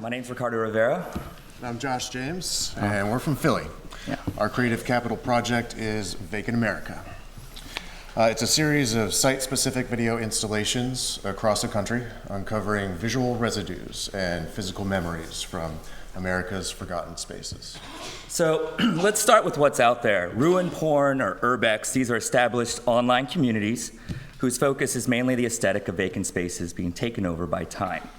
my name's Ricardo Rivera. I'm Josh James, and we're from Philly. Yeah. Our creative capital project is Vacant America. It's a series of site-specific video installations across the country, uncovering visual residues and physical memories from America's forgotten spaces. So let's start with what's out there. Ruin porn or urbex, these are established online communities whose focus is mainly the aesthetic of vacant spaces being taken over by time.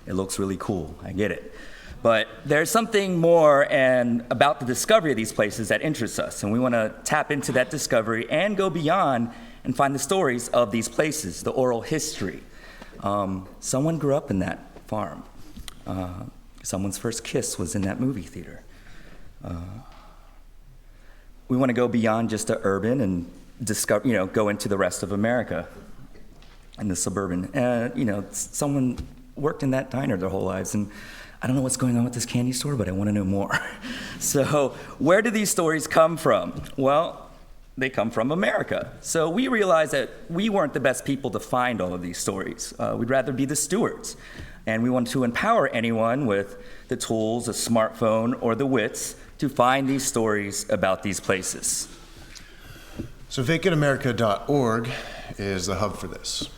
It looks really cool, I get it. But there's something more and about the discovery of these places that interests us, and we want to tap into that discovery and go beyond and find the stories of these places, the oral history. Someone grew up in that farm. Someone's first kiss was in that movie theater. We want to go beyond just the urban and discover, go into the rest of America and the suburban. Someone worked in that diner their whole lives, and I don't know what's going on with this candy store, but I want to know more. So where do these stories come from? Well, they come from America. So we realized that we weren't the best people to find all of these stories. We'd rather be the stewards. And we want to empower anyone with the tools, a smartphone, or the wits to find these stories about these places. So vacantamerica.org is the hub for this.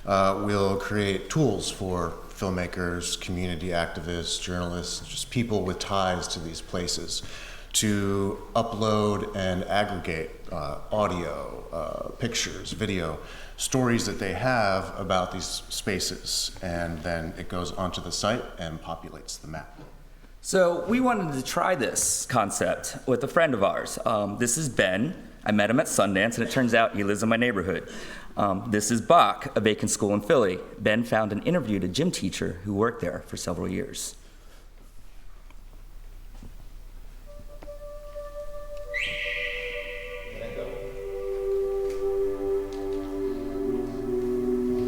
We'll create tools for filmmakers, community activists, journalists, just people with ties to these places to upload and aggregate audio, pictures, video, stories that they have about these spaces, and then it goes onto the site and populates the map. So we wanted to try this concept with a friend of ours. This is Ben. I met him at Sundance, and it turns out he lives in my neighborhood. This is Bach, a vacant school in Philly. Ben found and interviewed a gym teacher who worked there for several years.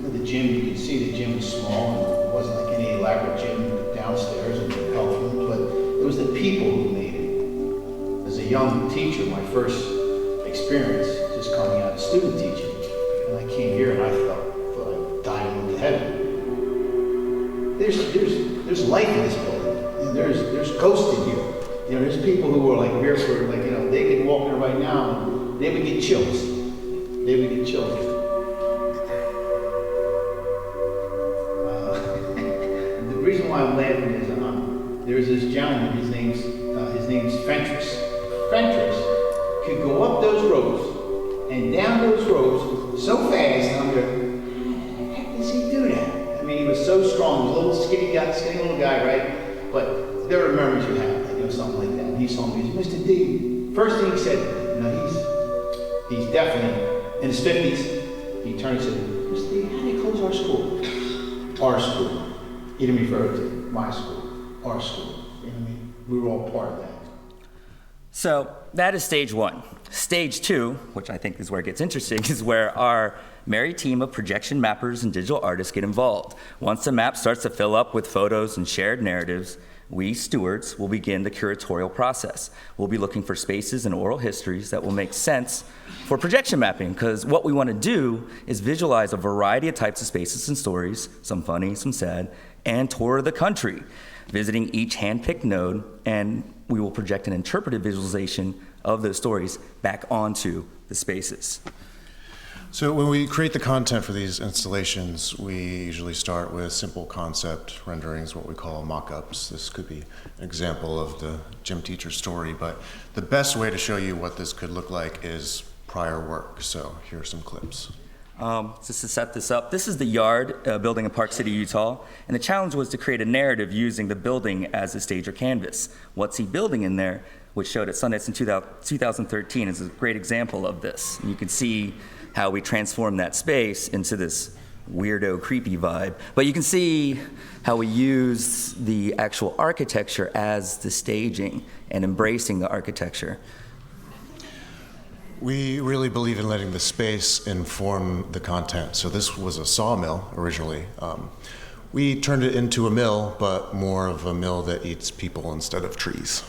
The gym, you can see the gym was small, and it wasn't like any elaborate gym downstairs and helpful, but it was the people who made it. As a young teacher, my first experience, just coming out of student teaching, and I came here and I thought like diving into heaven. There's life in this building. And there's ghosts in here. There's people who are like here for they could walk here right now and they would get chills. They would get chills. The reason why I'm laughing is there's this gentleman. His name's Fentress. Fentress could go up those roads and down those roads so fast, and I'm going, how does he do that? I mean, he was so strong. He was a little skinny little guy, right? But there are memories you have, something like that. And he saw me, he said, Mr. D. First thing he said, he's definitely in his 50s. He turned and said, Mr. D, how do they close our school? Our school. He didn't refer to my school, our school. You know what I mean? We were all part of that. So that is stage one. Stage two, which I think is where it gets interesting, is where our merry team of projection mappers and digital artists get involved. Once the map starts to fill up with photos and shared narratives, we stewards will begin the curatorial process. We'll be looking for spaces and oral histories that will make sense for projection mapping, because what we want to do is visualize a variety of types of spaces and stories, some funny, some sad, and tour the country, visiting each hand-picked node, and we will project an interpretive visualization of those stories back onto the spaces. So when we create the content for these installations, we usually start with simple concept renderings, what we call mock-ups. This could be an example of the gym teacher story, but the best way to show you what this could look like is prior work. So here are some clips. Just to set this up, this is the Yard building in Park City, Utah, and the challenge was to create a narrative using the building as a stage or canvas. What's he building in there, which showed at Sundance in 2013, is a great example of this. And you can see how we transformed that space into this weirdo, creepy vibe. But you can see how we use the actual architecture as the staging and embracing the architecture. We really believe in letting the space inform the content. So this was a sawmill originally. We turned it into a mill, but more of a mill that eats people instead of trees.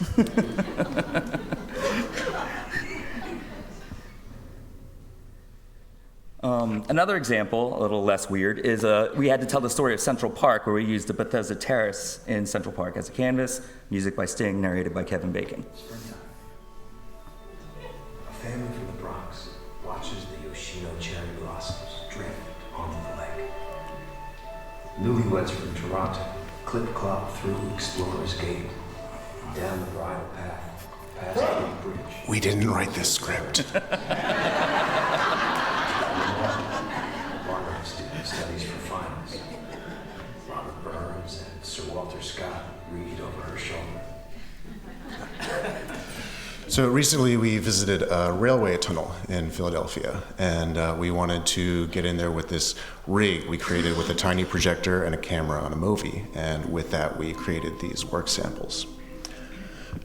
Another example, a little less weird, is we had to tell the story of Central Park, where we used the Bethesda Terrace in Central Park as a canvas, music by Sting, narrated by Kevin Bacon. A family from the Bronx watches the Yoshino cherry blossoms drift onto the lake. Newlyweds from Toronto clip clop through Explorer's Gate, down the bridle path, past the bridge. We didn't write this script. Barnard student studies for finals. Robert Burns and Sir Walter Scott read over her shoulder. So recently we visited a railway tunnel in Philadelphia, and we wanted to get in there with this rig we created with a tiny projector and a camera on a movie, and with that we created these work samples.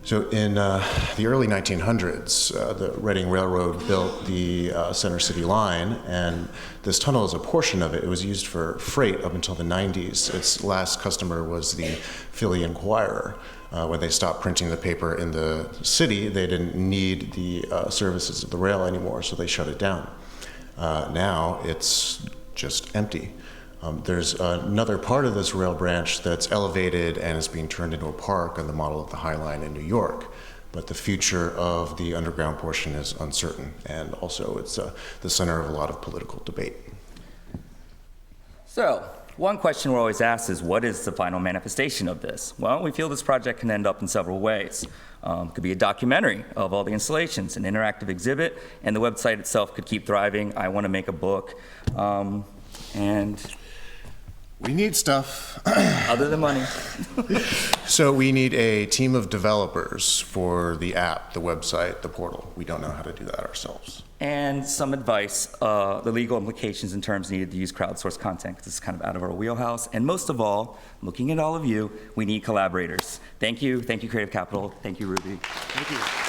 So in the early 1900s, the Reading Railroad built the Center City line, and this tunnel is a portion of it. It was used for freight up until the 90s. Its last customer was the Philly Inquirer. When they stopped printing the paper in the city, they didn't need the services of the rail anymore, so they shut it down. Now it's just empty. There's another part of this rail branch that's elevated and is being turned into a park on the model of the High Line in New York. But the future of the underground portion is uncertain, and also it's the center of a lot of political debate. So, one question we're always asked is, what is the final manifestation of this? Well, we feel this project can end up in several ways. It could be a documentary of all the installations, an interactive exhibit, and the website itself could keep thriving. I want to make a book. And We need stuff. other than money. So we need a team of developers for the app, the website, the portal. We don't know how to do that ourselves. And some advice, the legal implications and terms needed to use crowdsourced content, because it's kind of out of our wheelhouse. And most of all, looking at all of you, we need collaborators. Thank you, Creative Capital. Thank you, Ruby. Thank you.